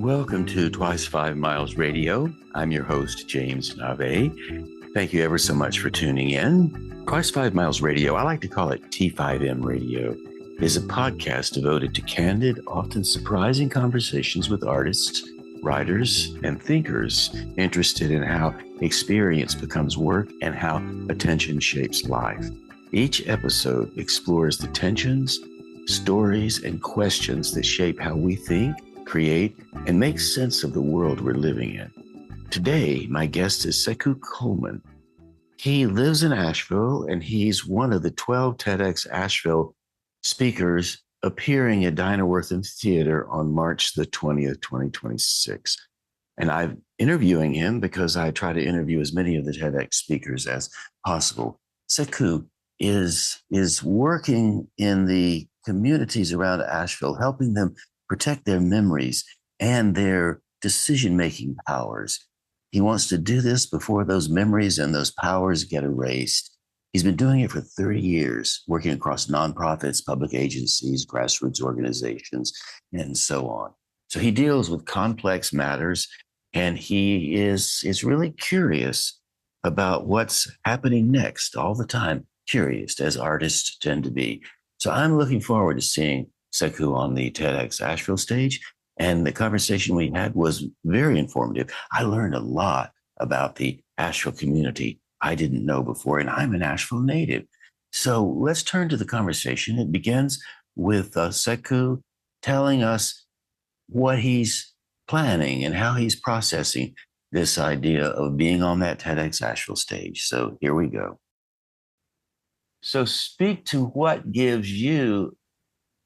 Welcome to Twice 5 Miles Radio. I'm your host, James Navé. Thank you ever so much for tuning in. Twice 5 Miles Radio, I like to call it T5M Radio, is a podcast devoted to candid, often surprising conversations with artists, writers, and thinkers interested in how experience becomes work and how attention shapes life. Each episode explores the tensions, stories, and questions that shape how we think, create, and make sense of the world we're living in. Today, my guest is Sekou Coleman. He lives in Asheville, and he's one of the 12 TEDXAsheville speakers appearing at Dinah Wortham Theater on March the 20th, 2026. And I'm interviewing him because I try to interview as many of the TEDx speakers as possible. Sekou is working in the communities around Asheville, helping them protect their memories and their decision-making powers. He wants to do this before those memories and those powers get erased. He's been doing it for 30 years, working across nonprofits, public agencies, grassroots organizations, and so on. So he deals with complex matters, and he is really curious about what's happening next, all the time, curious, as artists tend to be. So I'm looking forward to seeing Sekou on the TEDxAsheville stage. And the conversation we had was very informative. I learned a lot about the Asheville community I didn't know before, and I'm an Asheville native. So let's turn to the conversation. It begins with Sekou telling us what he's planning and how he's processing this idea of being on that TEDxAsheville stage. So here we go. So speak to what gives you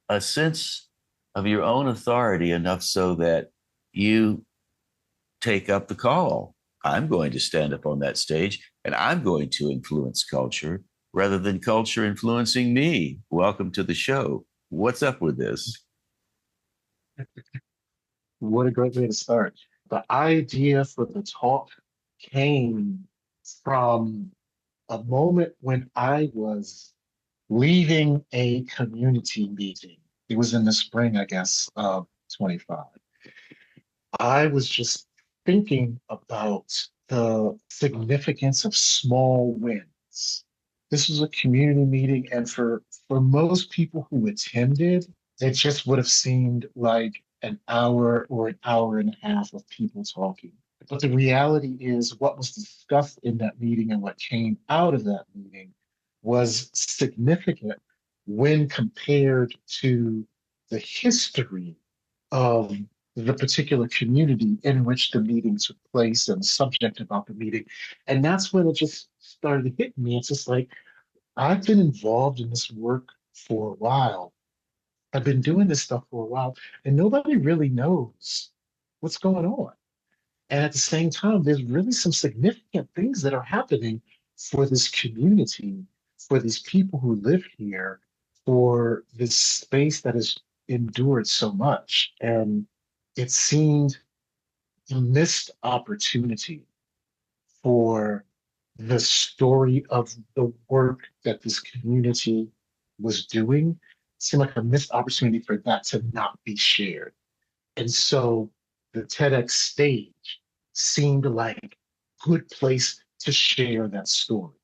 a sense of your own authority enough so that you take up the call. I'm going to stand up on that stage and I'm going to influence culture rather than culture influencing me. Welcome to the show. What's up with this? What a great way to start. The idea for the talk came from a moment when I was leaving a community meeting. It was in the spring, I guess, of 25. I was just thinking about the significance of small wins. This was a community meeting, and for most people who attended, it just would have seemed like an hour or an hour and a half of people talking. But the reality is, what was discussed in that meeting and what came out of that meeting was significant when compared to the history of the particular community in which the meeting took place and the subject about the meeting. And that's when it just started hitting me. It's just like, I've been involved in this work for a while. I've been doing this stuff for a while, and nobody really knows what's going on. And at the same time, there's really some significant things that are happening for this community, for these people who live here, for this space that has endured so much. And it seemed a missed opportunity for the story of the work that this community was doing. It seemed like a missed opportunity for that to not be shared. And so the TEDx stage seemed like a good place to share that story.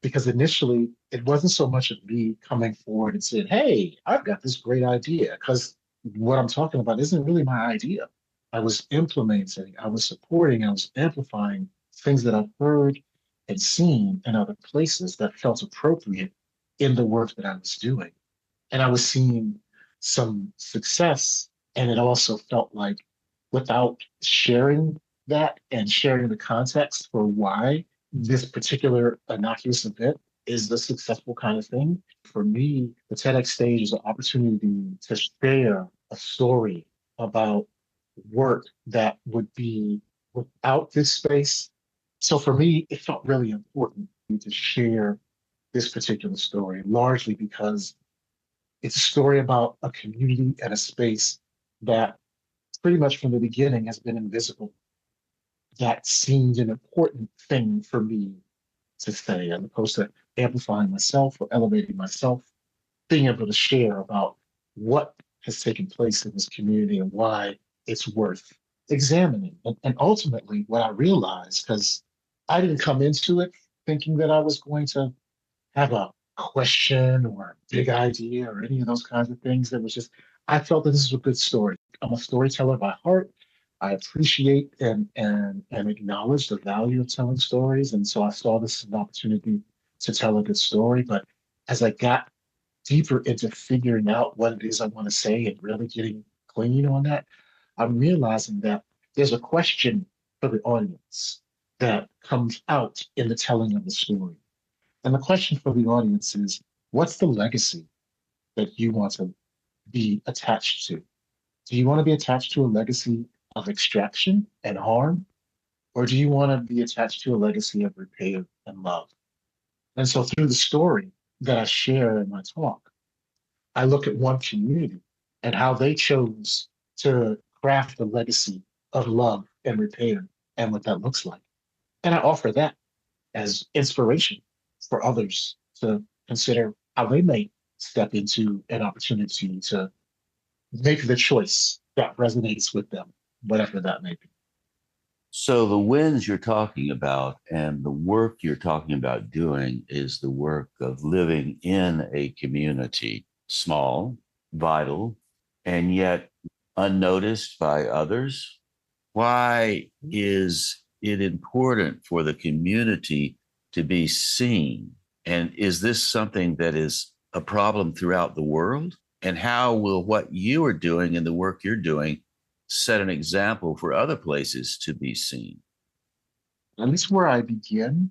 Because initially, it wasn't so much of me coming forward and saying, hey, I've got this great idea. Because what I'm talking about isn't really my idea. I was implementing, I was supporting, I was amplifying things that I've heard and seen in other places that felt appropriate in the work that I was doing. And I was seeing some success. And it also felt like without sharing that and sharing the context for why this particular innocuous event is the successful kind of thing, for me, the TEDx stage is an opportunity to share a story about work that would be without this space. So for me, it felt really important to share this particular story, largely because it's a story about a community and a space that pretty much from the beginning has been invisible. That seemed an important thing for me to say, as opposed to amplifying myself or elevating myself, being able to share about what has taken place in this community and why it's worth examining. And ultimately, what I realized, because I didn't come into it thinking that I was going to have a question or a big idea or any of those kinds of things. That was just, I felt that this is a good story. I'm a storyteller by heart. I appreciate and acknowledge the value of telling stories. And so I saw this as an opportunity to tell a good story. But as I got deeper into figuring out what it is I want to say and really getting clean on that, I'm realizing that there's a question for the audience that comes out in the telling of the story. And the question for the audience is, what's the legacy that you want to be attached to? Do you want to be attached to a legacy of extraction and harm? Or do you want to be attached to a legacy of repair and love? And so through the story that I share in my talk, I look at one community and how they chose to craft a legacy of love and repair and what that looks like. And I offer that as inspiration for others to consider how they may step into an opportunity to make the choice that resonates with them, whatever that may be. So the wins you're talking about and the work you're talking about doing is the work of living in a community, small, vital, and yet unnoticed by others. Why is it important for the community to be seen? And is this something that is a problem throughout the world? And how will what you are doing and the work you're doing set an example for other places to be seen? At least where I begin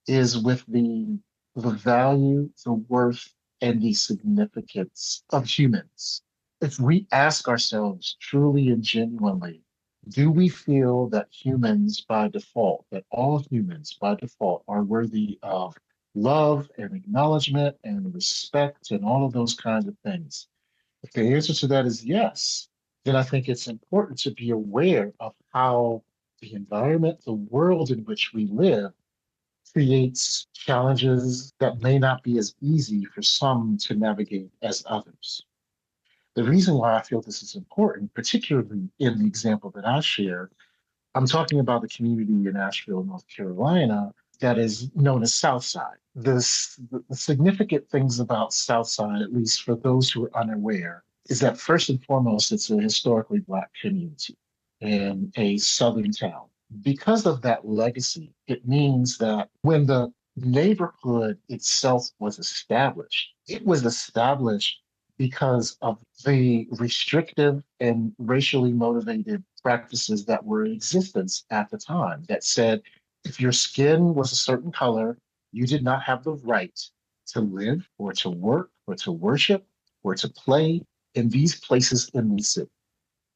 is with the value, the worth, and the significance of humans. If we ask ourselves truly and genuinely, do we feel that humans by default, that all humans by default are worthy of love and acknowledgement and respect and all of those kinds of things? If the answer to that is yes, then I think it's important to be aware of how the environment, the world in which we live, creates challenges that may not be as easy for some to navigate as others. The reason why I feel this is important, particularly in the example that I share, I'm talking about the community in Asheville, North Carolina, that is known as Southside. The significant things about Southside, at least for those who are unaware, is that first and foremost, it's a historically Black community in a Southern town. Because of that legacy, it means that when the neighborhood itself was established, it was established because of the restrictive and racially motivated practices that were in existence at the time that said if your skin was a certain color, you did not have the right to live or to work or to worship or to play in these places in the city.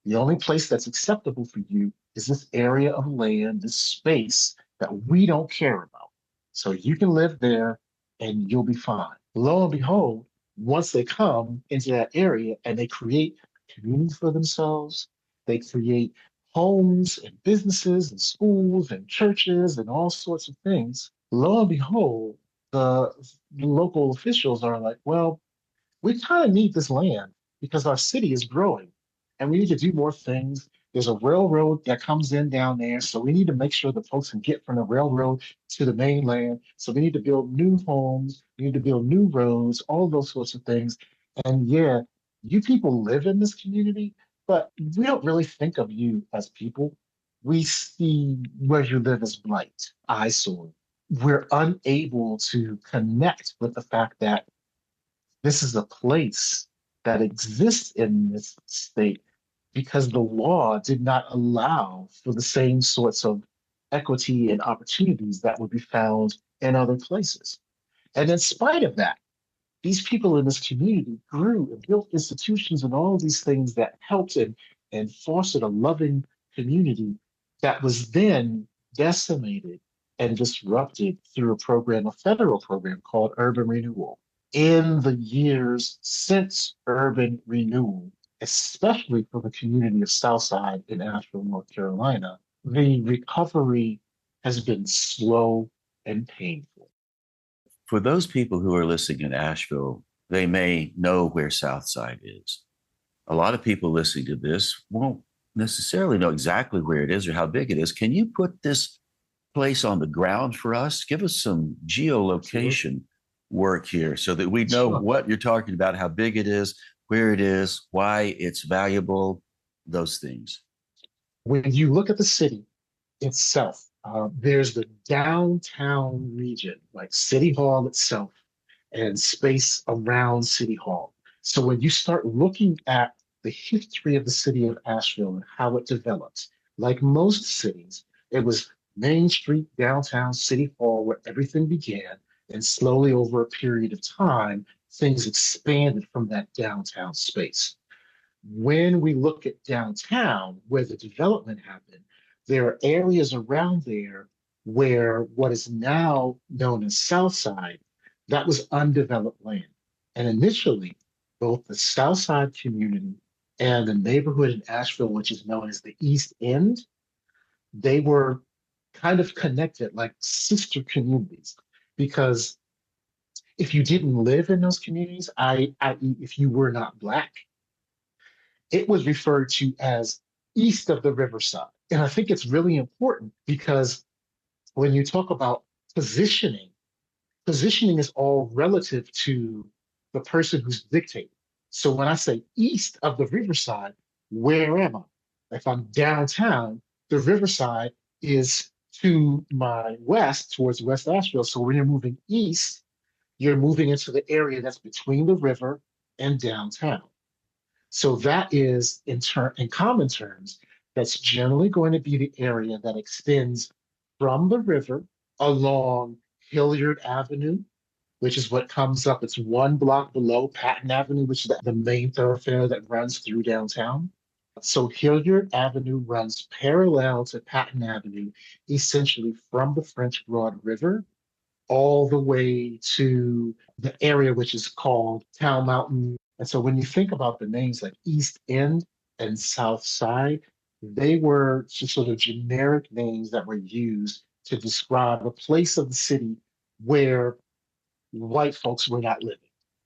The only place that's acceptable for you is this area of land, this space that we don't care about. So you can live there and you'll be fine. Lo and behold, once they come into that area and they create communities for themselves, they create homes and businesses and schools and churches and all sorts of things. Lo and behold, the local officials are like, well, we kind of need this land because our city is growing and we need to do more things. There's a railroad that comes in down there. So we need to make sure that folks can get from the railroad to the mainland. So we need to build new homes. We need to build new roads, all those sorts of things. And yeah, you people live in this community, but we don't really think of you as people. We see where you live as blight, eyesore. We're unable to connect with the fact that this is a place that exists in this state because the law did not allow for the same sorts of equity and opportunities that would be found in other places. And in spite of that, these people in this community grew and built institutions and all of these things that helped and fostered a loving community that was then decimated and disrupted through a federal program called Urban Renewal. In the years since Urban Renewal, especially for the community of Southside in Asheville, North Carolina, the recovery has been slow and painful. For those people who are listening in Asheville, they may know where Southside is. A lot of people listening to this won't necessarily know exactly where it is or how big it is. Can you put this place on the ground for us? Give us some Sure. geolocation work here so that we know Sure. what you're talking about, how big it is, where it is, why it's valuable, those things. When you look at the city itself, there's the downtown region, like City Hall itself, and space around City Hall. So when you start looking at the history of the city of Asheville and how it developed, like most cities, it was Main Street, downtown, City Hall, where everything began. And slowly over a period of time, things expanded from that downtown space. When we look at downtown, where the development happened, there are areas around there where what is now known as Southside, that was undeveloped land. And initially, both the Southside community and the neighborhood in Asheville, which is known as the East End, they were kind of connected like sister communities. Because if you didn't live in those communities, i.e., if you were not Black, it was referred to as east of the riverside. And I think it's really important because when you talk about positioning, positioning is all relative to the person who's dictating. So when I say east of the riverside, where am I? If I'm downtown, the riverside is to my west, towards West Asheville. So when you're moving east, you're moving into the area that's between the river and downtown. So that is in common terms, that's generally going to be the area that extends from the river along Hilliard Avenue, which is what comes up. It's one block below Patton Avenue, which is the main thoroughfare that runs through downtown. So Hilliard Avenue runs parallel to Patton Avenue, essentially from the French Broad River all the way to the area which is called Town Mountain. And so when you think about the names like East End and South Side, they were just sort of generic names that were used to describe a place of the city where white folks were not living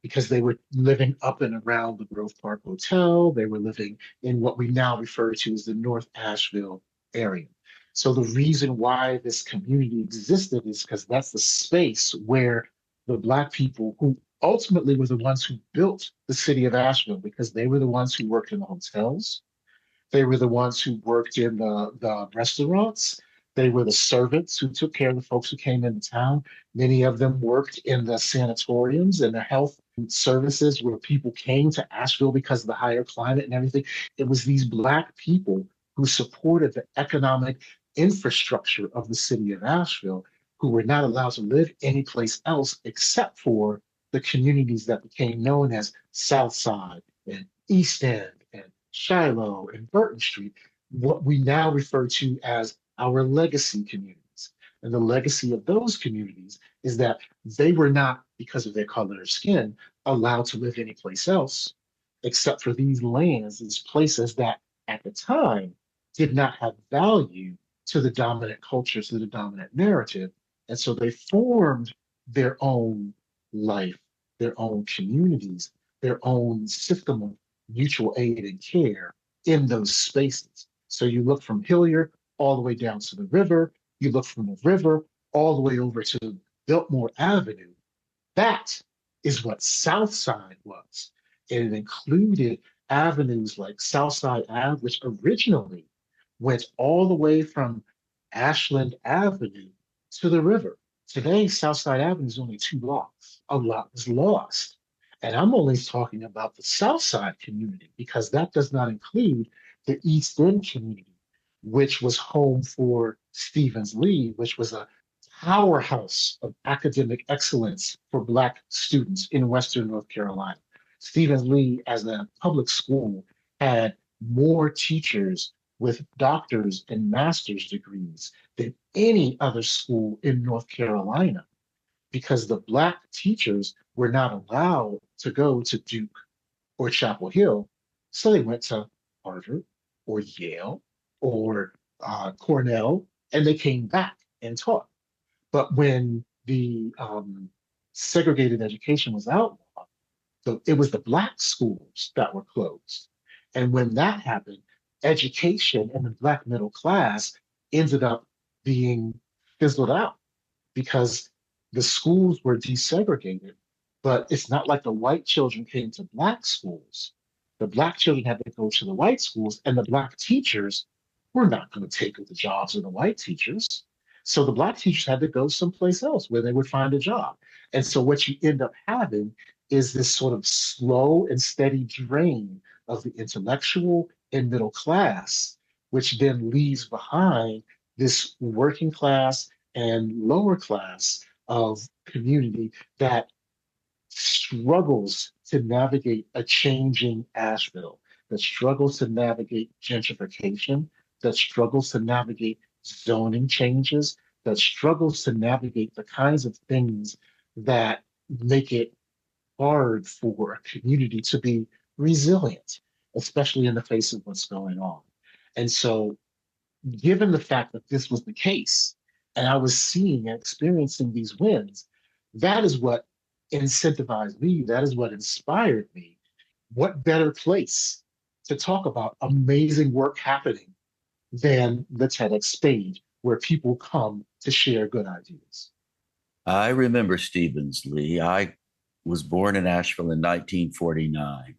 because they were living up and around the Grove Park Hotel. They were living in what we now refer to as the North Asheville area. So the reason why this community existed is because that's the space where the Black people who ultimately were the ones who built the city of Asheville because they were the ones who worked in the hotels, they were the ones who worked in the restaurants. They were the servants who took care of the folks who came into town. Many of them worked in the sanatoriums and the health services where people came to Asheville because of the higher climate and everything. It was these Black people who supported the economic infrastructure of the city of Asheville who were not allowed to live anyplace else except for the communities that became known as Southside and East End and Shiloh and Burton Street, what we now refer to as our legacy communities. And the legacy of those communities is that they were not, because of their color of skin, allowed to live anyplace else except for these lands, these places that at the time did not have value to the dominant culture, to the dominant narrative. And so they formed their own life, their own communities, their own system of mutual aid and care in those spaces. So you look from Hilliard all the way down to the river, you look from the river all the way over to Biltmore Avenue. That is what Southside was. And it included avenues like Southside Ave, which originally went all the way from Ashland Avenue to the river. Today, Southside Avenue is only 2 blocks. A lot was lost. And I'm only talking about the Southside community because that does not include the East End community, which was home for Stevens Lee, which was a powerhouse of academic excellence for Black students in Western North Carolina. Stevens Lee, as a public school, had more teachers with doctors and master's degrees than any other school in North Carolina because the Black teachers were not allowed to go to Duke or Chapel Hill. So they went to Harvard or Yale or Cornell, and they came back and taught. But when the segregated education was outlawed, so it was the Black schools that were closed. And when that happened, education in the Black middle class ended up being fizzled out because the schools were desegregated. But it's not like the white children came to Black schools. The Black children had to go to the white schools, and the Black teachers were not going to take the jobs of the white teachers. So the Black teachers had to go someplace else where they would find a job. And so what you end up having is this sort of slow and steady drain of the intellectual and middle class, which then leaves behind this working class and lower class of community that struggles to navigate a changing Asheville, that struggles to navigate gentrification, that struggles to navigate zoning changes, that struggles to navigate the kinds of things that make it hard for a community to be resilient, especially in the face of what's going on. And so, given the fact that this was the case, and I was seeing and experiencing these wins, that is what incentivized me. That is what inspired me. What better place to talk about amazing work happening than the TEDx stage where people come to share good ideas? I remember Stevens Lee. I was born in Asheville in 1949.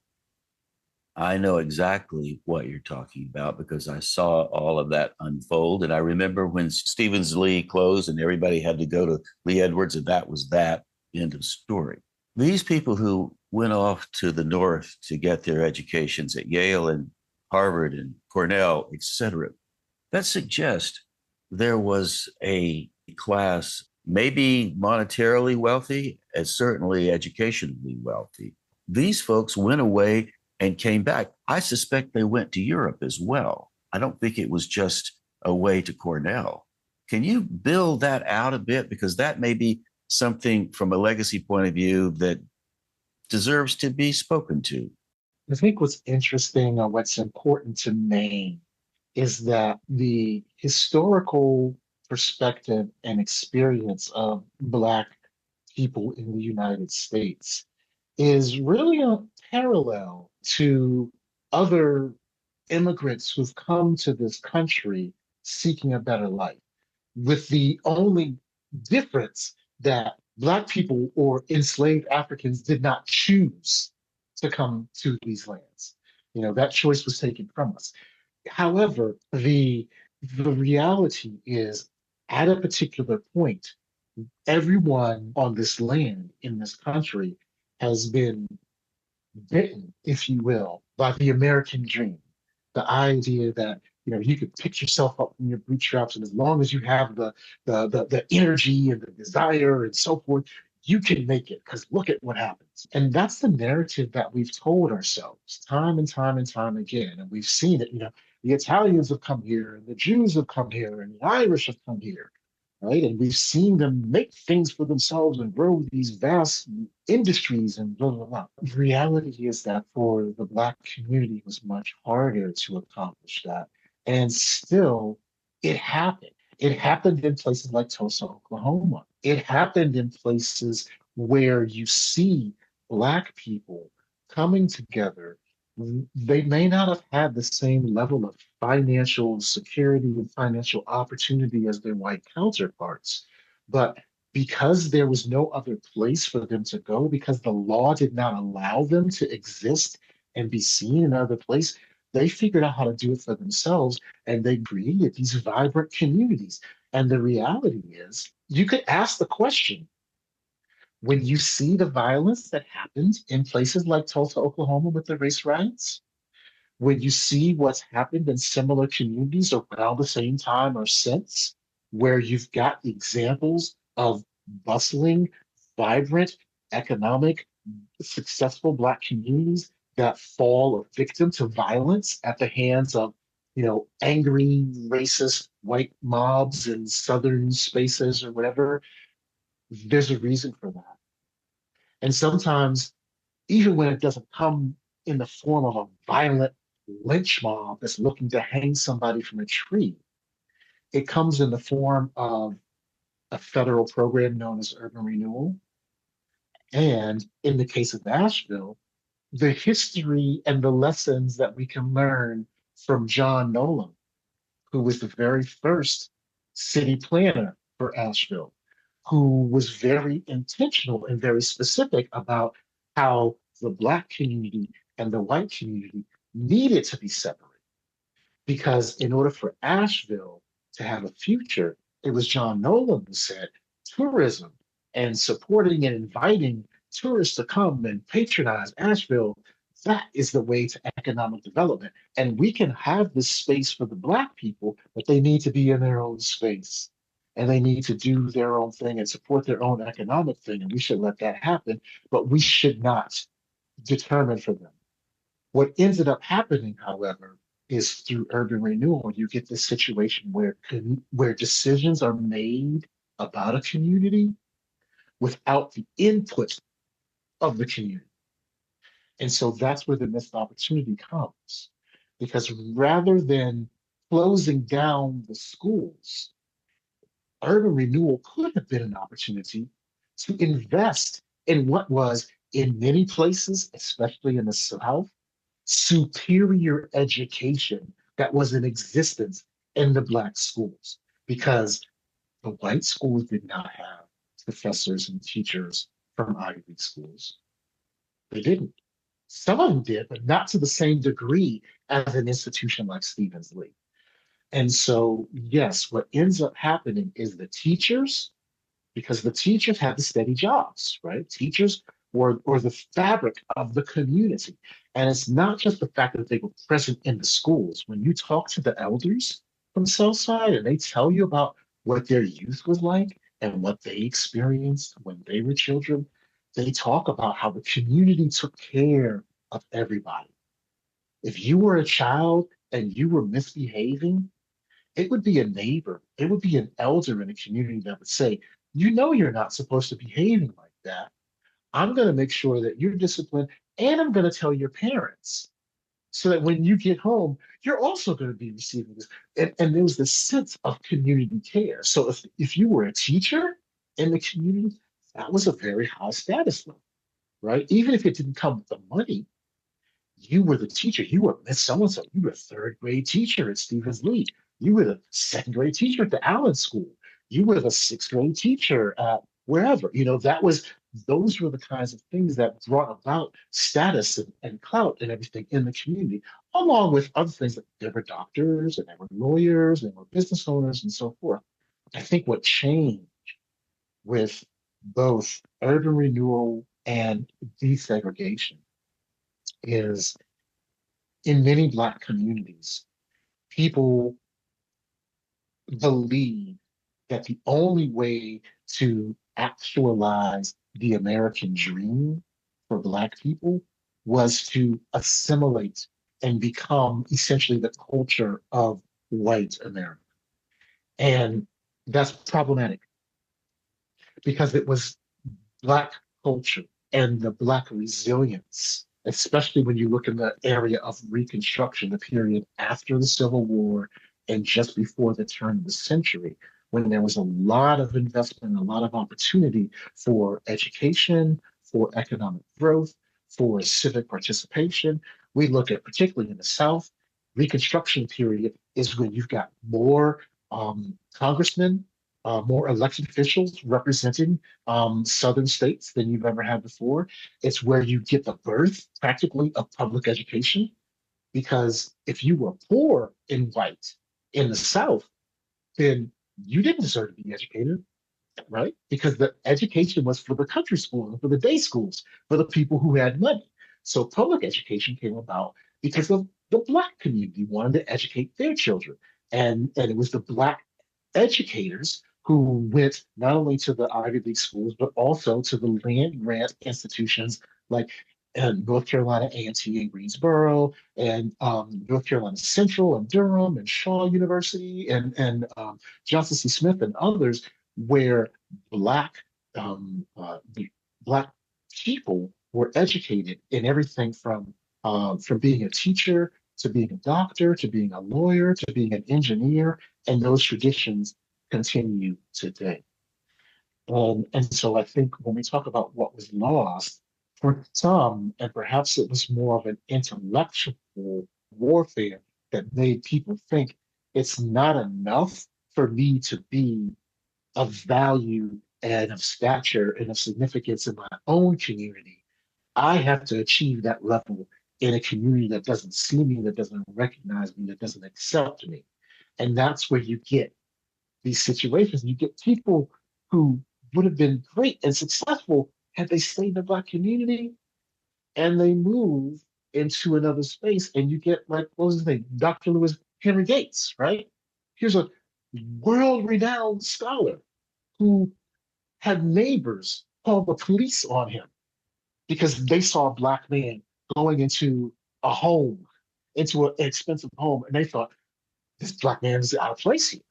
I know exactly what you're talking about because I saw all of that unfold. And I remember when Stevens Lee closed and everybody had to go to Lee Edwards, and that was that, end of story. These people who went off to the north to get their educations at Yale and Harvard and Cornell, et cetera, that suggests there was a class, maybe monetarily wealthy, and certainly educationally wealthy. These folks went away and came back. I suspect they went to Europe as well. I don't think it was just a way to Cornell. Can you build that out a bit? Because that may be something from a legacy point of view that deserves to be spoken to. I think what's interesting or what's important to name is that the historical perspective and experience of Black people in the United States is really a parallel to other immigrants who've come to this country seeking a better life, with the only difference that Black people or enslaved Africans did not choose to come to these lands. That choice was taken from us. However, the reality is at a particular point, everyone on this land in this country has been bitten, if you will, by the American dream. The idea that you could pick yourself up from your bootstraps, and as long as you have the energy and the desire and so forth, you can make it. Because look at what happens. And that's the narrative that we've told ourselves time and time and time again. And we've seen it. The Italians have come here, and the Jews have come here, and the Irish have come here, right? And we've seen them make things for themselves and grow these vast industries and blah, blah, blah. The reality is that for the Black community, it was much harder to accomplish that. And still, it happened. It happened in places like Tulsa, Oklahoma. It happened in places where you see Black people coming together. They may not have had the same level of financial security and financial opportunity as their white counterparts, but because there was no other place for them to go, because the law did not allow them to exist and be seen in another place, they figured out how to do it for themselves, and they created these vibrant communities. And the reality is, you could ask the question, when you see the violence that happens in places like Tulsa, Oklahoma with the race riots, when you see what's happened in similar communities around the same time or since, where you've got examples of bustling, vibrant, economic, successful Black communities that fall a victim to violence at the hands of, angry, racist white mobs in southern spaces or whatever, there's a reason for that. And sometimes, even when it doesn't come in the form of a violent lynch mob that's looking to hang somebody from a tree, it comes in the form of a federal program known as Urban Renewal. And in the case of Asheville, the history and the lessons that we can learn from John Nolan, who was the very first city planner for Asheville, who was very intentional and very specific about how the Black community and the white community needed to be separated. Because in order for Asheville to have a future, it was John Nolan who said tourism and supporting and inviting tourists to come and patronize Asheville, that is the way to economic development. And we can have this space for the Black people, but they need to be in their own space. And they need to do their own thing and support their own economic thing. And we should let that happen, but we should not determine for them. What ended up happening, however, is through urban renewal, you get this situation where decisions are made about a community without the input of the community. And so that's where the missed opportunity comes. Because rather than closing down the schools, urban renewal could have been an opportunity to invest in what was, in many places, especially in the South, superior education that was in existence in the Black schools. Because the white schools did not have professors and teachers from Ivy League schools. They didn't. Some of them did, but not to the same degree as an institution like Stevens Lee. And so, yes, what ends up happening is the teachers, because the teachers had the steady jobs, right? Teachers were the fabric of the community. And it's not just the fact that they were present in the schools. When you talk to the elders from Southside and they tell you about what their youth was like and what they experienced when they were children, they talk about how the community took care of everybody. If you were a child and you were misbehaving, it would be a neighbor, it would be an elder in a community that would say, you know, you're not supposed to be behaving like that. I'm going to make sure that you're disciplined and I'm going to tell your parents so that when you get home, you're also going to be receiving this. And there was this sense of community care. So if you were a teacher in the community, that was a very high status level, right? Even if it didn't come with the money, you were the teacher. You were Miss So-and-so. You were a third grade teacher at Stevens Lee. You were the second grade teacher at the Allen School. You were the sixth grade teacher at wherever. You know, those were the kinds of things that brought about status and clout and everything in the community, along with other things like there were doctors and there were lawyers and there were business owners and so forth. I think what changed with both urban renewal and desegregation is in many Black communities, people believe that the only way to actualize the American dream for Black people was to assimilate and become essentially the culture of white America. And that's problematic because it was Black culture and the Black resilience, especially when you look in the area of Reconstruction, the period after the Civil War and just before the turn of the century, when there was a lot of investment, a lot of opportunity for education, for economic growth, for civic participation. We look at, particularly in the South, Reconstruction period is when you've got more congressmen, more elected officials representing Southern states than you've ever had before. It's where you get the birth, practically, of public education. Because if you were poor and white in the South, then you didn't deserve to be educated, right? Because the education was for the country schools, for the day schools, for the people who had money. So public education came about because of the Black community wanted to educate their children. And it was the Black educators who went not only to the Ivy League schools, but also to the land grant institutions like North Carolina A&T in Greensboro, and North Carolina Central and Durham and Shaw University and Johnson C. Smith and others, where Black the Black people were educated in everything from being a teacher to being a doctor to being a lawyer to being an engineer, and those traditions continue today. And so I think when we talk about what was lost, for some, and perhaps it was more of an intellectual warfare that made people think it's not enough for me to be of value and of stature and of significance in my own community. I have to achieve that level in a community that doesn't see me, that doesn't recognize me, that doesn't accept me. And that's where you get these situations. You get people who would have been great and successful had they stayed in the Black community, and they move into another space, and you get, like, what was his name? Dr. Lewis Henry Gates, right? Here's a world-renowned scholar who had neighbors call the police on him because they saw a Black man going into a home, into an expensive home, and they thought this Black man is out of place here,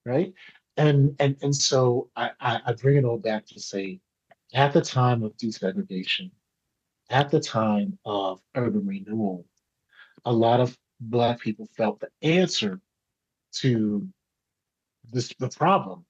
right? And so I bring it all back to say, at the time of desegregation, at the time of urban renewal, a lot of Black people felt the answer to the problem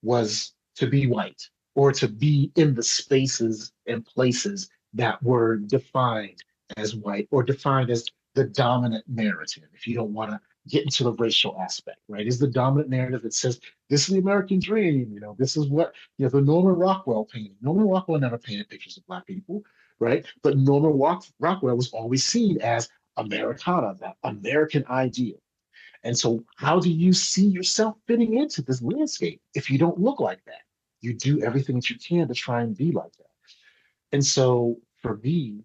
was to be white or to be in the spaces and places that were defined as white or defined as the dominant narrative. If you don't want to get into the racial aspect, right? Is the dominant narrative that says this is the American dream, this is what, the Norman Rockwell painting. Norman Rockwell never painted pictures of Black people, right? But Norman Rockwell was always seen as Americana, that American ideal. And so, how do you see yourself fitting into this landscape if you don't look like that? You do everything that you can to try and be like that. And so, for me,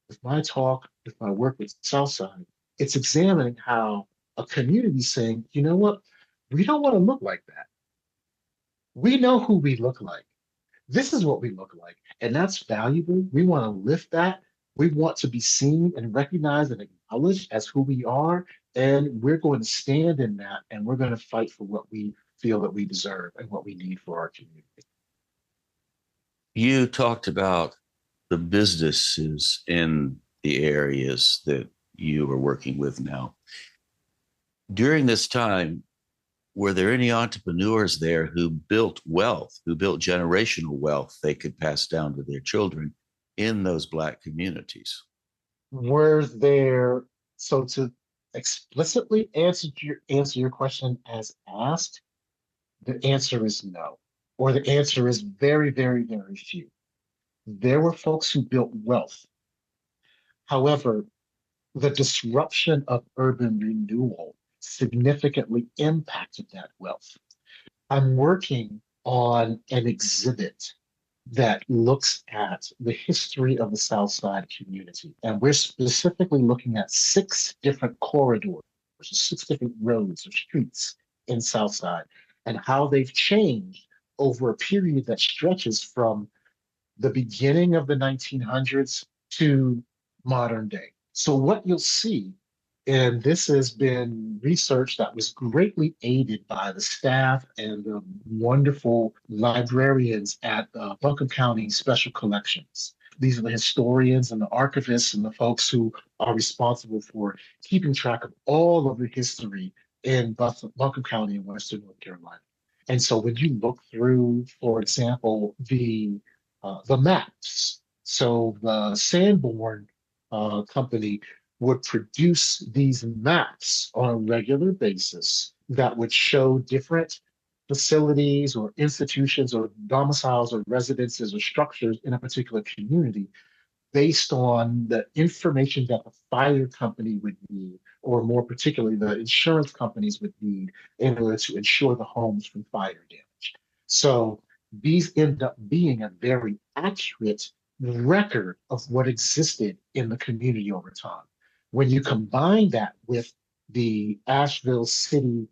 with my talk, with my work with Southside, it's examining how a community is saying, you know what, we don't want to look like that. We know who we look like. This is what we look like. And that's valuable. We want to lift that. We want to be seen and recognized and acknowledged as who we are. And we're going to stand in that, and we're going to fight for what we feel that we deserve and what we need for our community. You talked about the businesses in the areas that you are working with now. During this time, were there any entrepreneurs there who built wealth, who built generational wealth they could pass down to their children in those Black communities? Were there, so to explicitly answer your question as asked, the answer is no, or the answer is very, very, very few. There were folks who built wealth. However, the disruption of urban renewal significantly impacted that wealth. I'm working on an exhibit that looks at the history of the Southside community. And we're specifically looking at 6 different corridors, 6 different roads or streets in Southside, and how they've changed over a period that stretches from the beginning of the 1900s to modern day. So what you'll see, and this has been research that was greatly aided by the staff and the wonderful librarians at Buncombe County Special Collections. These are the historians and the archivists and the folks who are responsible for keeping track of all of the history in Buncombe County in Western North Carolina. And so when you look through, for example, the maps, so the Sanborn company would produce these maps on a regular basis that would show different facilities or institutions or domiciles or residences or structures in a particular community based on the information that the fire company would need, or more particularly, the insurance companies would need in order to insure the homes from fire damage. So these end up being a very accurate record of what existed in the community over time. When you combine that with the Asheville city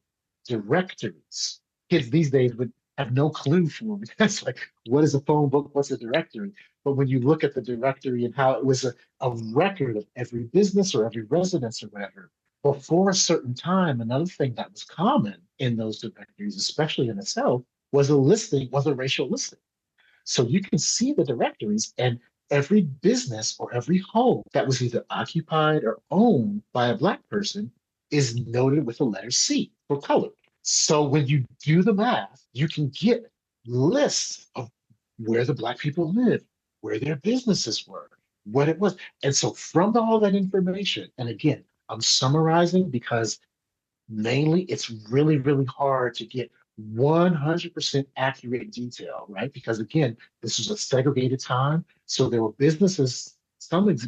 directories, kids these days would have no clue for them. That's like, what is a phone book? What's a directory? But when you look at the directory and how it was a record of every business or every residence or whatever, before a certain time, another thing that was common in those directories, especially in the South, was a racial listing. So you can see the directories, and every business or every home that was either occupied or owned by a Black person is noted with the letter C for color. So when you do the math, you can get lists of where the Black people lived, where their businesses were, what it was. And so from all that information, and again, I'm summarizing because mainly it's really, really hard to get 100% accurate detail, right? Because again, this was a segregated time. So there were businesses,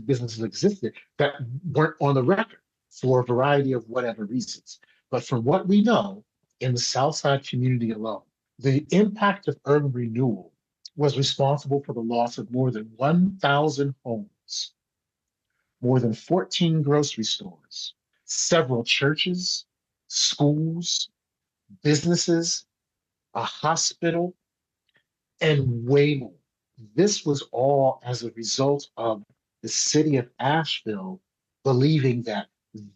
businesses existed that weren't on the record for a variety of whatever reasons. But from what we know in the Southside community alone, the impact of urban renewal was responsible for the loss of more than 1,000 homes, more than 14 grocery stores, several churches, schools, businesses, a hospital, and way more. This was all as a result of the city of Asheville believing that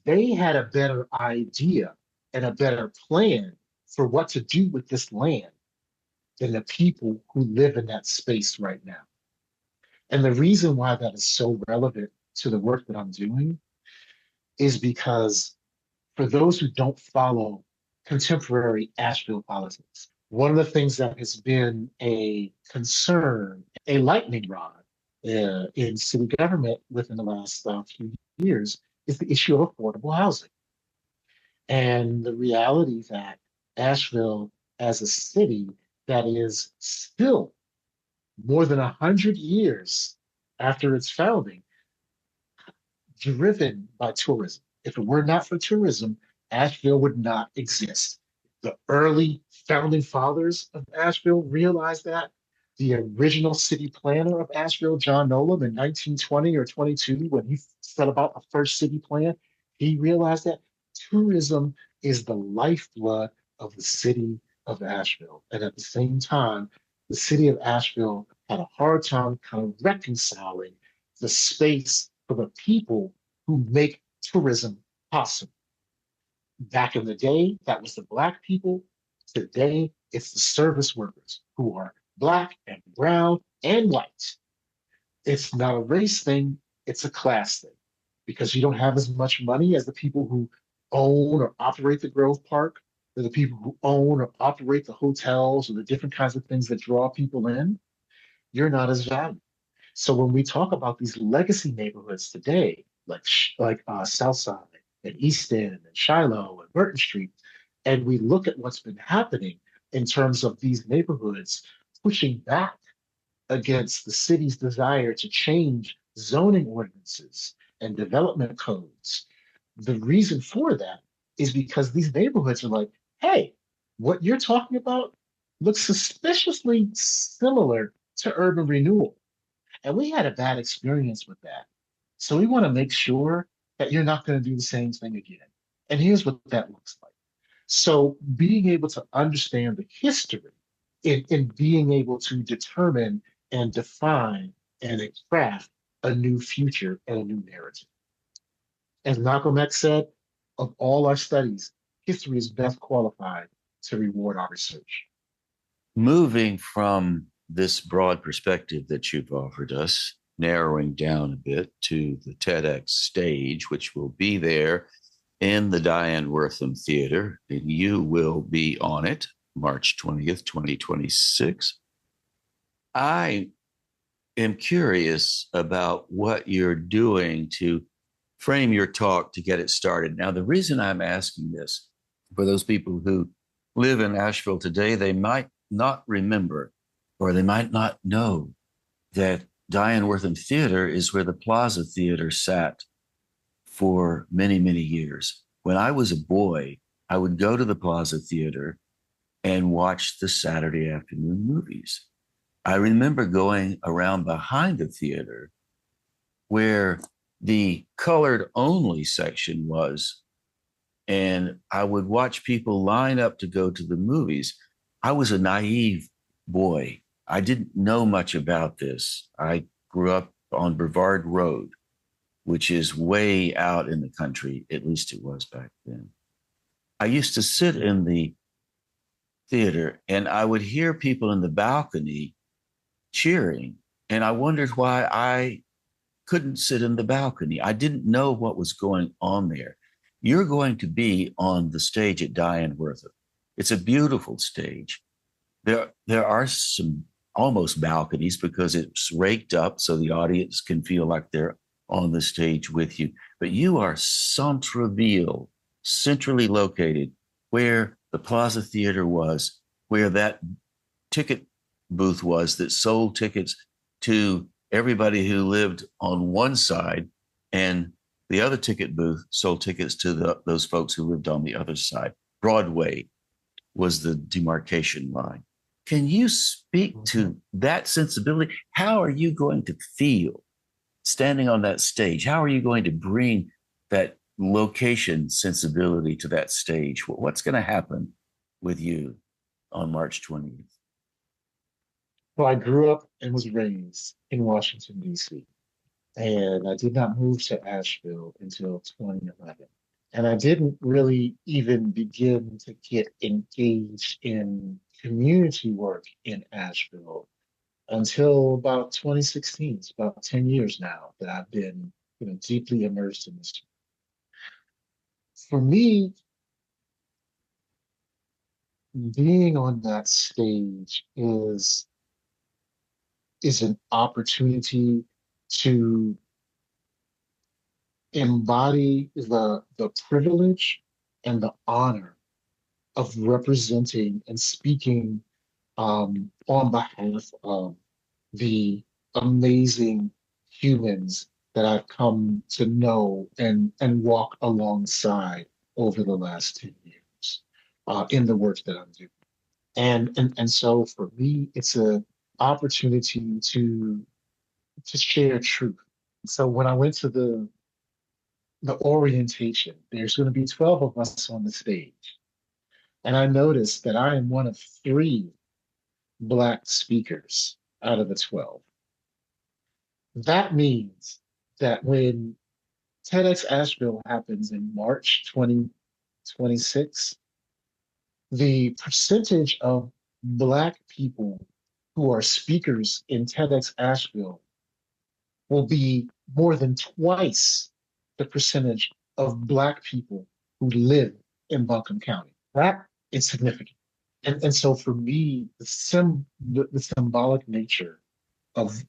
they had a better idea and a better plan for what to do with this land than the people who live in that space right now. And the reason why that is so relevant to the work that I'm doing is because for those who don't follow contemporary Asheville politics, one of the things that has been a concern, a lightning rod in city government within the last few years is the issue of affordable housing. And the reality that Asheville, as a city that is still more than 100 years after its founding, driven by tourism. If it were not for tourism, Asheville would not exist. The early founding fathers of Asheville realized that. The original city planner of Asheville, John Nolan, in 1920 or 22, when he set about the first city plan, he realized that tourism is the lifeblood of the city of Asheville. And at the same time, the city of Asheville had a hard time kind of reconciling the space for the people who make tourism possible. Back in the day, that was the Black people. Today, it's the service workers who are Black and brown and white. It's not a race thing, it's a class thing because you don't have as much money as the people who own or operate the Grove Park, or the people who own or operate the hotels or the different kinds of things that draw people in. You're not as valuable. So when we talk about these legacy neighborhoods today, like Southside and East End and Shiloh and Burton Street, and we look at what's been happening in terms of these neighborhoods pushing back against the city's desire to change zoning ordinances and development codes. The reason for that is because these neighborhoods are like, hey, what you're talking about looks suspiciously similar to urban renewal. And we had a bad experience with that. So we want to make sure that you're not going to do the same thing again. And here's what that looks like. So being able to understand the history in being able to determine and define and craft a new future and a new narrative. As Malcolm X said, of all our studies, history is best qualified to reward our research. Moving from this broad perspective that you've offered us, narrowing down a bit to the TEDx stage, which will be there in the Diane Wortham Theater, and you will be on it March 20th, 2026. I am curious about what you're doing to frame your talk to get it started. Now, the reason I'm asking this, for those people who live in Asheville today, they might not remember or they might not know that Diane Wortham Theater is where the Plaza Theater sat for many, many years. When I was a boy, I would go to the Plaza Theater and watch the Saturday afternoon movies. I remember going around behind the theater where the colored only section was, and I would watch people line up to go to the movies. I was a naive boy. I didn't know much about this. I grew up on Brevard Road, which is way out in the country, at least it was back then. I used to sit in the theater and I would hear people in the balcony cheering, and I wondered why I couldn't sit in the balcony. I didn't know what was going on there. You're going to be on the stage at Diane Wortham. It's a beautiful stage. There are some almost balconies because it's raked up so the audience can feel like they're on the stage with you, but you are Centreville, centrally located, where the Plaza Theater was, where that ticket booth was that sold tickets to everybody who lived on one side, and the other ticket booth sold tickets to those folks who lived on the other side. Broadway was the demarcation line. Can you speak to that sensibility? How are you going to feel standing on that stage? How are you going to bring that location sensibility to that stage? What's going to happen with you on March 20th? Well, I grew up and was raised in Washington, D.C., and I did not move to Asheville until 2011. And I didn't really even begin to get engaged in community work in Asheville until about 2016. It's about 10 years now that I've been, deeply immersed in this. For me, being on that stage is an opportunity to embody the privilege and the honor of representing and speaking on behalf of the amazing humans that I've come to know and walk alongside over the last 10 years in the work that I'm doing. And so for me, it's an opportunity to share truth. So when I went to the orientation, there's going to be 12 of us on the stage. And I noticed that I am one of three Black speakers out of the 12. That means that when TEDx Asheville happens in March 2026, the percentage of Black people who are speakers in TEDx Asheville will be more than twice the percentage of Black people who live in Buncombe County. That is significant. And so for me, the symbolic nature of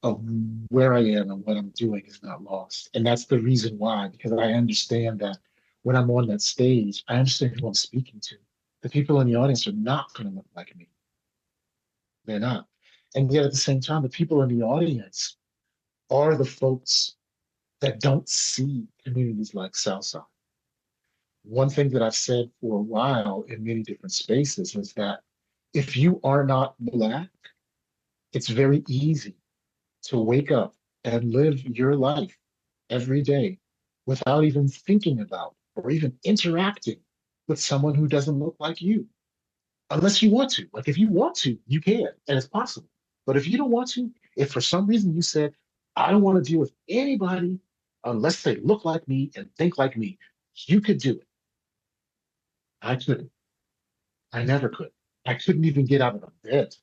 where I am and what I'm doing is not lost. And that's the reason why, because I understand that when I'm on that stage, I understand who I'm speaking to. The people in the audience are not going to look like me. They're not. And yet at the same time, the people in the audience are the folks that don't see communities like Southside. One thing that I've said for a while in many different spaces is that if you are not Black, it's very easy to wake up and live your life every day without even thinking about or even interacting with someone who doesn't look like you. Unless you want to. Like if you want to, you can, and it's possible. But if you don't want to, if for some reason you said, I don't want to deal with anybody unless they look like me and think like me, you could do it. I couldn't. I never could. I couldn't even get out of bed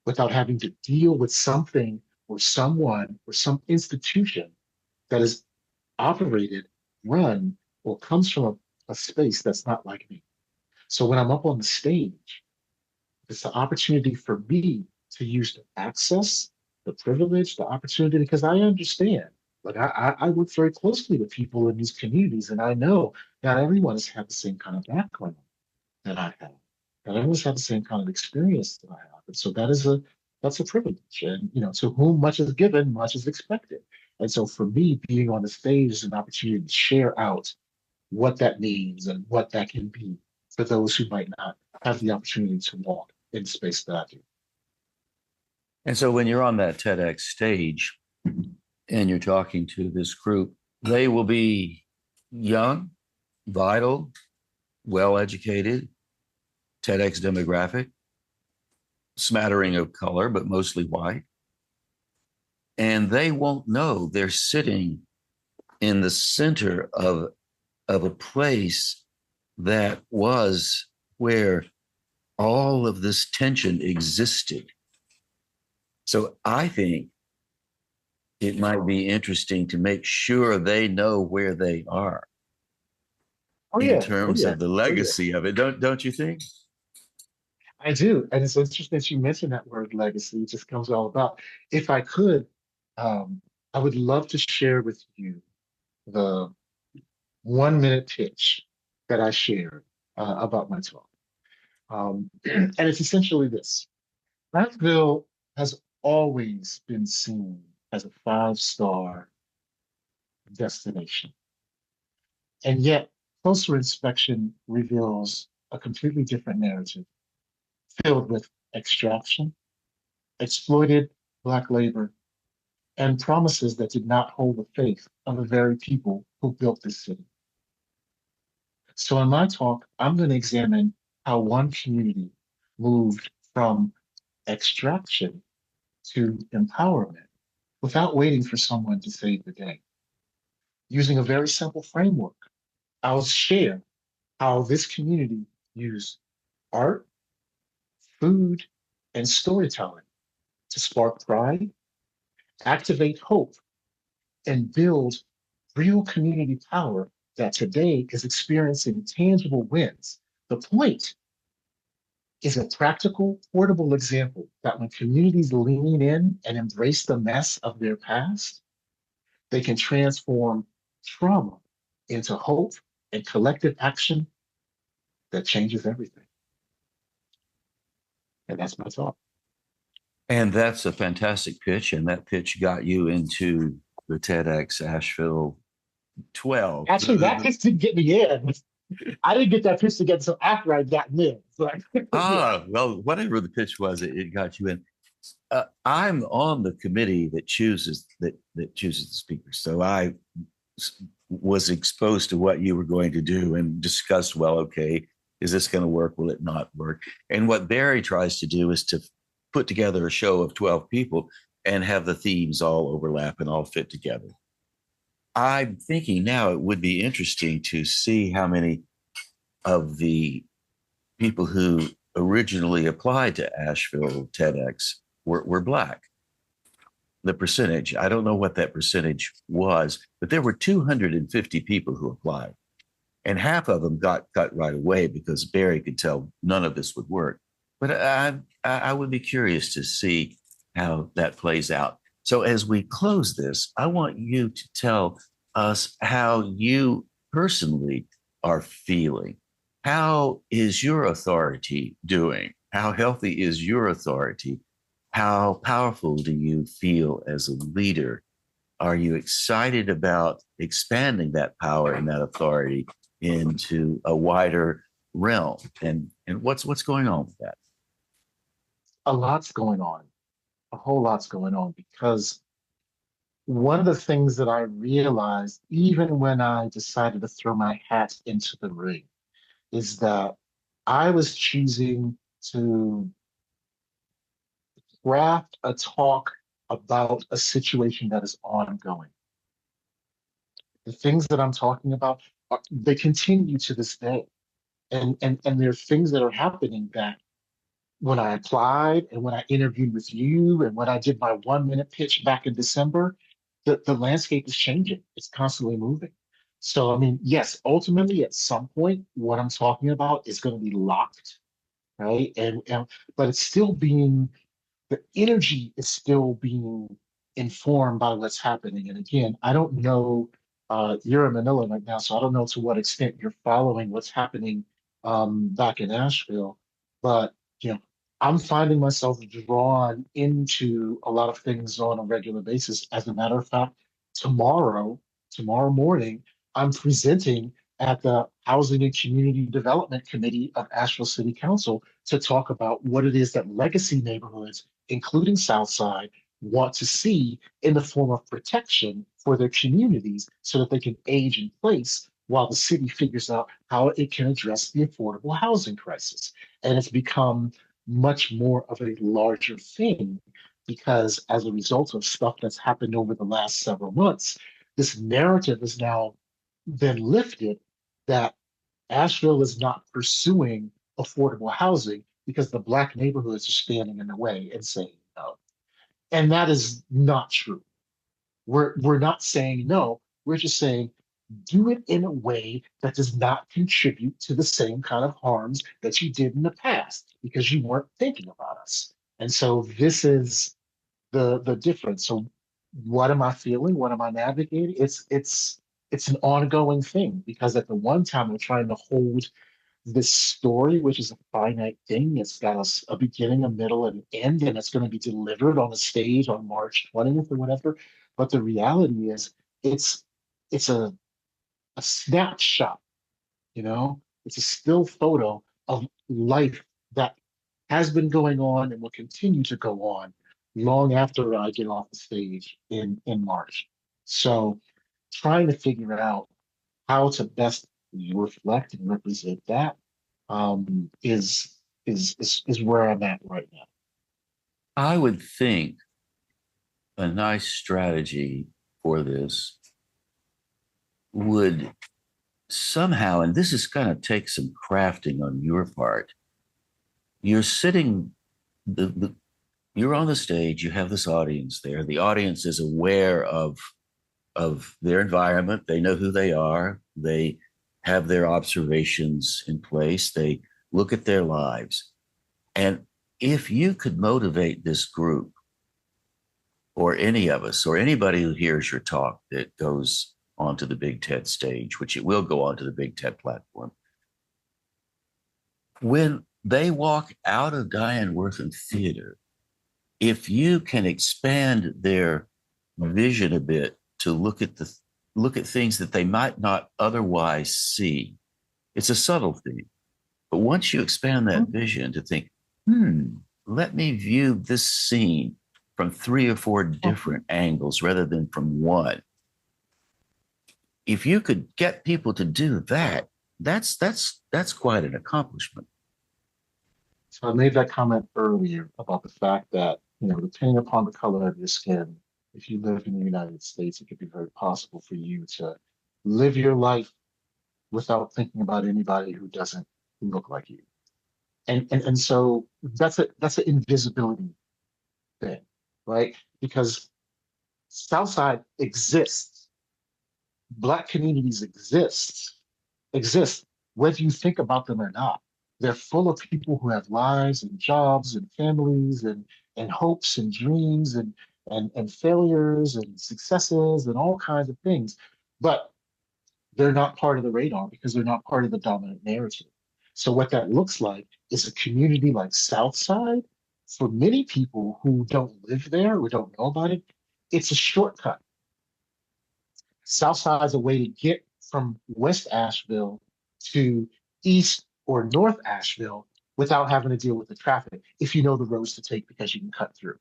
without having to deal with something or someone or some institution that is operated, run, or comes from a space that's not like me. So when I'm up on the stage, it's the opportunity for me to use the access, the privilege, the opportunity, because I understand. Like I work very closely with people in these communities, and I know not everyone has had the same kind of background that I have. Not everyone's had the same kind of experience that I have. And so that's a privilege. And to whom much is given, much is expected. And so for me, being on the stage is an opportunity to share out what that means and what that can be for those who might not have the opportunity to walk in the space that I do. And so when you're on that TEDx stage and you're talking to this group, they will be young, vital, well educated, TEDx demographic, smattering of color, but mostly white. And they won't know they're sitting in the center of a place that was where all of this tension existed. So I think it might be interesting to make sure they know where they are in terms of the legacy of it. Don't you think? I do. And it's interesting that you mentioned that word legacy. It just comes all about. If I could, I would love to share with you the 1 minute pitch that I shared about my talk. And it's essentially this. Asheville has always been seen as a five-star destination. And yet, closer inspection reveals a completely different narrative filled with extraction, exploited Black labor, and promises that did not hold the faith of the very people who built this city. So, in my talk, I'm going to examine how one community moved from extraction to empowerment without waiting for someone to save the day. Using a very simple framework, I'll share how this community used art, food, and storytelling to spark pride, activate hope, and build real community power that today is experiencing tangible wins. The point is a practical, portable example that when communities lean in and embrace the mess of their past, they can transform trauma into hope and collective action that changes everything. And that's my thought. And that's a fantastic pitch. And that pitch got you into the TEDx Asheville 12. Actually, that pitch didn't get me in. I didn't get that pitch together until after I got in. So well, whatever the pitch was, it got you in. I'm on the committee that chooses the speaker. So I was exposed to what you were going to do and discussed, well, okay, is this going to work? Will it not work? And what Barry tries to do is to put together a show of 12 people and have the themes all overlap and all fit together. I'm thinking now it would be interesting to see how many of the people who originally applied to Asheville TEDx were Black. The percentage, I don't know what that percentage was, but there were 250 people who applied. And half of them got cut right away because Barry could tell none of this would work. But I would be curious to see how that plays out. So as we close this, I want you to tell us how you personally are feeling. How is your authority doing? How healthy is your authority? How powerful do you feel as a leader? Are you excited about expanding that power and that authority into a wider realm? And what's going on with that? a lot's going on, a whole lot's going on because one of the things that I realized, even when I decided to throw my hat into the ring, is that I was choosing to craft a talk about a situation that is ongoing. The things that I'm talking about, they continue to this day. And there are things that are happening that when I applied and when I interviewed with you and when I did my 1 minute pitch back in December, the landscape is changing. It's constantly moving. So, I mean, yes, ultimately at some point, what I'm talking about is going to be locked, right? And but it's still being, the energy is still being informed by what's happening. And again, I don't know, you're in Manila right now, so I don't know to what extent you're following what's happening back in Asheville, but you know, I'm finding myself drawn into a lot of things on a regular basis. As a matter of fact, tomorrow, tomorrow morning, I'm presenting at the Housing and Community Development Committee of Asheville City Council to talk about what it is that legacy neighborhoods, including Southside, want to see in the form of protection for their communities so that they can age in place while the city figures out how it can address the affordable housing crisis. And it's become much more of a larger thing because as a result of stuff that's happened over the last several months, this narrative has now been lifted that Asheville is not pursuing affordable housing because the Black neighborhoods are standing in the way and saying no. And that is not true. We're not saying no. We're just saying do it in a way that does not contribute to the same kind of harms that you did in the past because you weren't thinking about us. And so this is the difference. So what am I feeling? What am I navigating? It's it's an ongoing thing because at the one time we're trying to hold this story, which is a finite thing. It's got a beginning, a middle, and an end, and it's going to be delivered on the stage on March 20th or whatever. But the reality is, it's it's a snapshot, you know? It's a still photo of life that has been going on and will continue to go on long after I get off the stage in March. So trying to figure out how to best reflect and represent that is where I'm at right now. I would think a nice strategy for this would somehow, and this is going to take some crafting on your part. You're sitting, the you're on the stage. You have this audience there. The audience is aware of their environment. They know who they are. They have their observations in place. They look at their lives. And if you could motivate this group or any of us or anybody who hears your talk that goes onto the Big TED stage, which it will go onto the Big TED platform, when they walk out of Diane Wortham Theater, if you can expand their vision a bit to look at things that they might not otherwise see, it's a subtle thing. But once you expand that vision to think, let me view this scene from 3 or 4 different angles rather than from one. If you could get people to do that, that's quite an accomplishment. So I made that comment earlier about the fact that, depending upon the color of your skin, if you live in the United States, it could be very possible for you to live your life without thinking about anybody who doesn't look like you. And so that's an invisibility thing, right? Because Southside exists, Black communities exist, whether you think about them or not. They're full of people who have lives and jobs and families and hopes and dreams and failures and successes and all kinds of things. But they're not part of the radar because they're not part of the dominant narrative. So what that looks like is a community like Southside. For many people who don't live there or don't know about it, it's a shortcut. Southside is a way to get from West Asheville to East or North Asheville without having to deal with the traffic if you know the roads to take because you can cut through,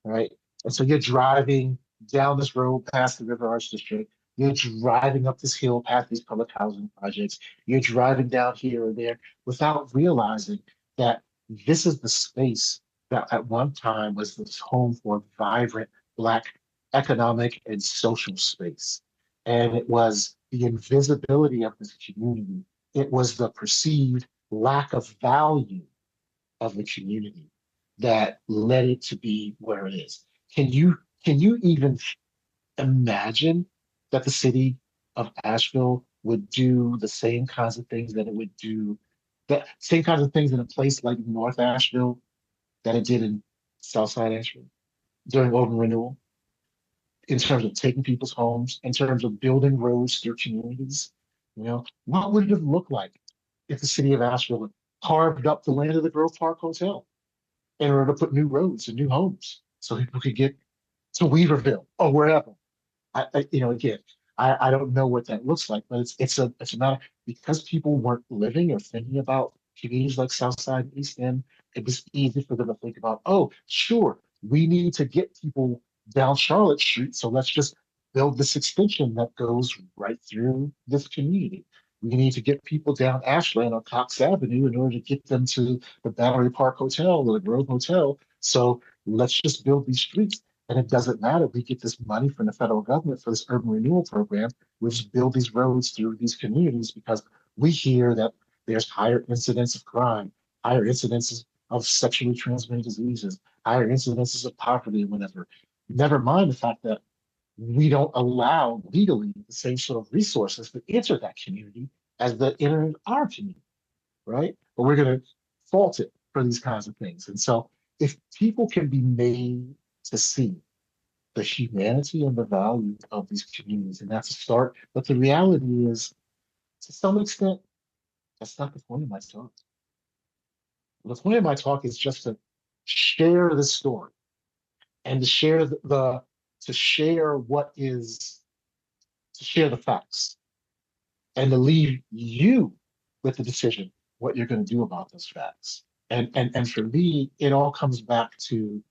right? And so you're driving down this road past the River Arts District. You're driving up this hill past these public housing projects. You're driving down here or there without realizing that this is the space that at one time was this home for a vibrant Black economic and social space. And it was the invisibility of this community. It was the perceived lack of value of the community that led it to be where it is. Can you even imagine that the city of Asheville would do the same kinds of things that it would do, that same kinds of things in a place like North Asheville that it did in Southside Asheville during Urban Renewal, in terms of taking people's homes, in terms of building roads through communities? What would it have looked like if the city of Asheville had carved up the land of the Grove Park Hotel in order to put new roads and new homes so people could get to Weaverville or wherever? Again, I don't know what that looks like, but it's a matter because people weren't living or thinking about communities like Southside and East End. It was easy for them to think about, oh, sure, we need to get people down Charlotte Street, so let's just build this extension that goes right through this community. We need to get people down Ashland or Cox Avenue in order to get them to the Battery Park Hotel or the Grove Hotel. So let's just build these streets. And it doesn't matter. We get this money from the federal government for this urban renewal program. We just build these roads through these communities because we hear that there's higher incidence of crime, higher incidences of sexually transmitted diseases, higher incidences of poverty, and whatever. Never mind the fact that we don't allow legally the same sort of resources to enter that community as that enter in our community, right? But we're going to fault it for these kinds of things. And so if people can be made to see the humanity and the value of these communities. And that's a start. But the reality is, to some extent, that's not the point of my talk. The point of my talk is just to share the story and to share to share what is to share the facts and to leave you with the decision what you're going to do about those facts. And for me, it all comes back to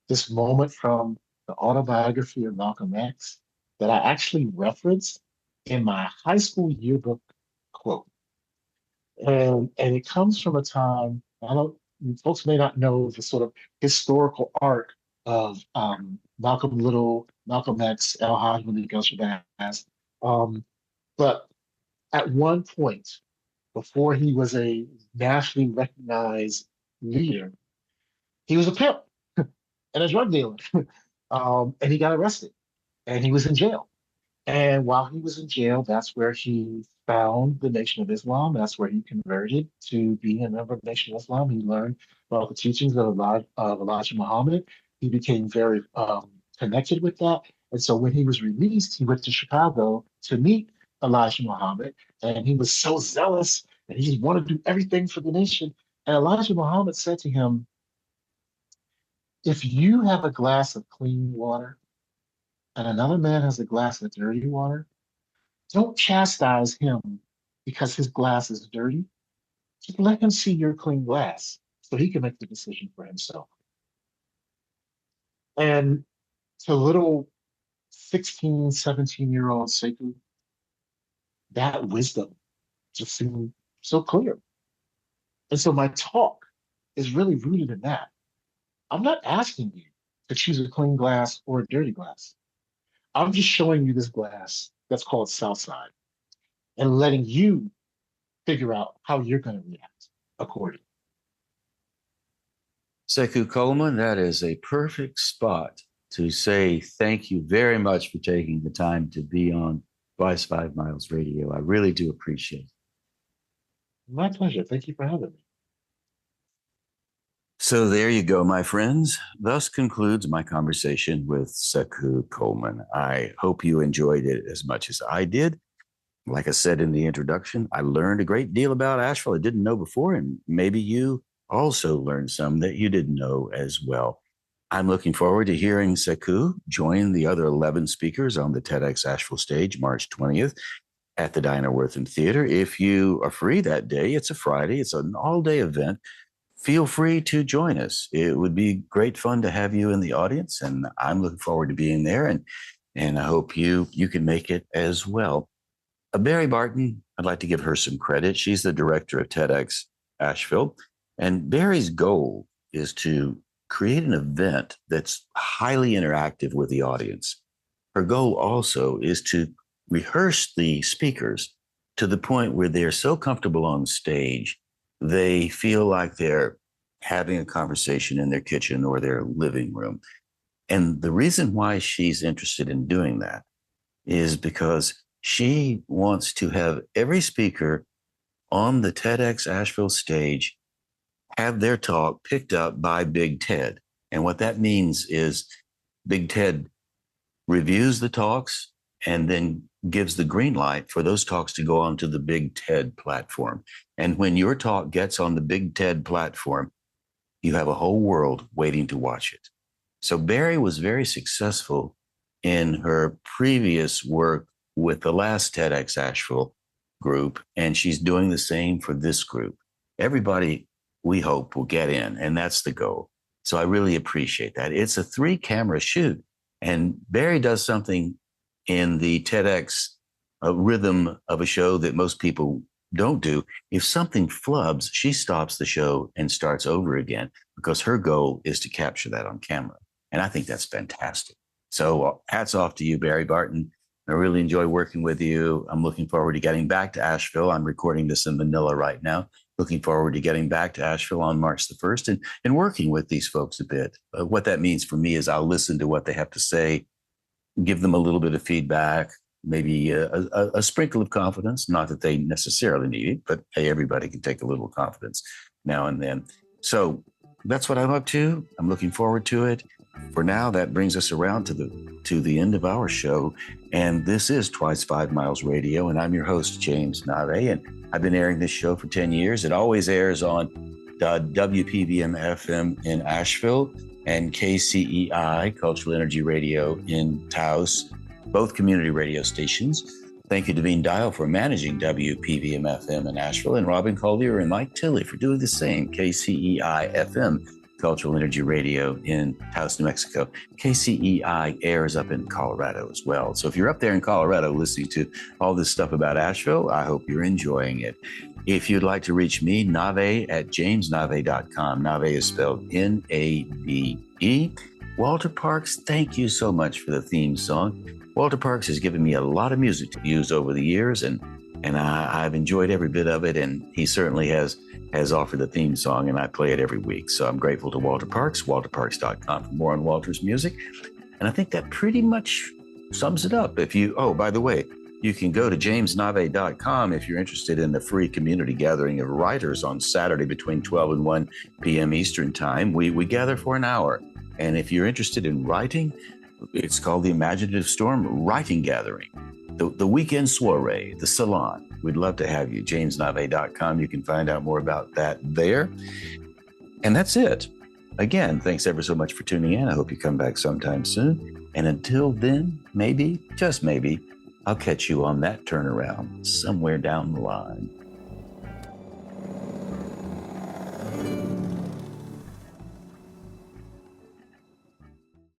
this moment from the autobiography of Malcolm X that I actually referenced in my high school yearbook quote. And it comes from a time, I don't folks may not know the sort of historical arc of Malcolm Little, Malcolm X, El Haj Malik El Shabazz. But at one point, before he was a nationally recognized leader, he was a pimp and a drug dealer. And he got arrested and he was in jail. And while he was in jail, that's where he found the Nation of Islam. That's where he converted to being a member of the Nation of Islam. He learned about the teachings of Elijah Muhammad. He became very connected with that. And so when he was released, he went to Chicago to meet Elijah Muhammad. And he was so zealous and he just wanted to do everything for the nation. And Elijah Muhammad said to him, if you have a glass of clean water and another man has a glass of dirty water, don't chastise him because his glass is dirty. Just let him see your clean glass so he can make the decision for himself. And to little 16, 17-year-old Sekou, that wisdom just seemed so clear. And so my talk is really rooted in that. I'm not asking you to choose a clean glass or a dirty glass. I'm just showing you this glass that's called Southside and letting you figure out how you're going to react accordingly. Sekou Coleman, that is a perfect spot to say thank you very much for taking the time to be on Twice 5 Miles Radio. I really do appreciate it. My pleasure. Thank you for having me. So there you go, my friends. Thus concludes my conversation with Sekou Coleman. I hope you enjoyed it as much as I did. Like I said in the introduction, I learned a great deal about Asheville I didn't know before, and maybe you also learned some that you didn't know as well. I'm looking forward to hearing Sekou join the other 11 speakers on the TEDx Asheville stage March 20th at the Dinah Wortham Theater. If you are free that day, it's a Friday, it's an all-day event. Feel free to join us. It would be great fun to have you in the audience, and I'm looking forward to being there, and I hope you can make it as well. Barry Barton, I'd like to give her some credit. She's the director of TEDx Asheville, and Barry's goal is to create an event that's highly interactive with the audience. Her goal also is to rehearse the speakers to the point where they're so comfortable on stage they feel like they're having a conversation in their kitchen or their living room. And the reason why she's interested in doing that is because she wants to have every speaker on the TEDx Asheville stage have their talk picked up by Big Ted. And what that means is Big Ted reviews the talks and then gives the green light for those talks to go onto the Big TED platform. And when your talk gets on the Big TED platform, you have a whole world waiting to watch it. So Barry was very successful in her previous work with the last TEDx Asheville group, and she's doing the same for this group. Everybody, we hope, will get in, and that's the goal. So I really appreciate that. It's a 3-camera shoot, and Barry does something in the TEDx rhythm of a show that most people don't do. If something flubs, she stops the show and starts over again because her goal is to capture that on camera. And I think that's fantastic. So hats off to you, Barry Barton. I really enjoy working with you. I'm looking forward to getting back to Asheville. I'm recording this in Manila right now. Looking forward to getting back to Asheville on March the 1st and working with these folks a bit. What that means for me is I'll listen to what they have to say, give them a little bit of feedback, maybe a sprinkle of confidence. Not that they necessarily need it, but hey, everybody can take a little confidence now and then. So that's what I'm up to. I'm looking forward to it. for now, that brings us around to the end of our show. And this is Twice 5 Miles Radio, and I'm your host, James Navé, and I've been airing this show for 10 years. It always airs on WPVM FM in Asheville and KCEI, Cultural Energy Radio in Taos, both community radio stations. Thank you to Devine Dial for managing WPVM FM in Asheville, and Robin Collier and Mike Tilley for doing the same, KCEI FM, Cultural Energy Radio in Taos, New Mexico. KCEI airs up in Colorado as well. So if you're up there in Colorado listening to all this stuff about Asheville, I hope you're enjoying it. If you'd like to reach me, Navé at jamesnavé.com. Navé is spelled N-A-V-E. Walter Parks, thank you so much for the theme song. Walter Parks has given me a lot of music to use over the years, and I've enjoyed every bit of it, and he certainly has offered the theme song, and I play it every week. So I'm grateful to Walter Parks, walterparks.com for more on Walter's music. And I think that pretty much sums it up. By the way, you can go to jamesnavé.com if you're interested in the free community gathering of writers on Saturday between 12 and 1 p.m. Eastern Time. We gather for an hour. And if you're interested in writing, it's called the Imaginative Storm Writing Gathering, the weekend soiree, the salon. We'd love to have you. jamesnavé.com. You can find out more about that there. And that's it. Again, thanks ever so much for tuning in. I hope you come back sometime soon. And until then, maybe, just maybe, I'll catch you on that turnaround somewhere down the line.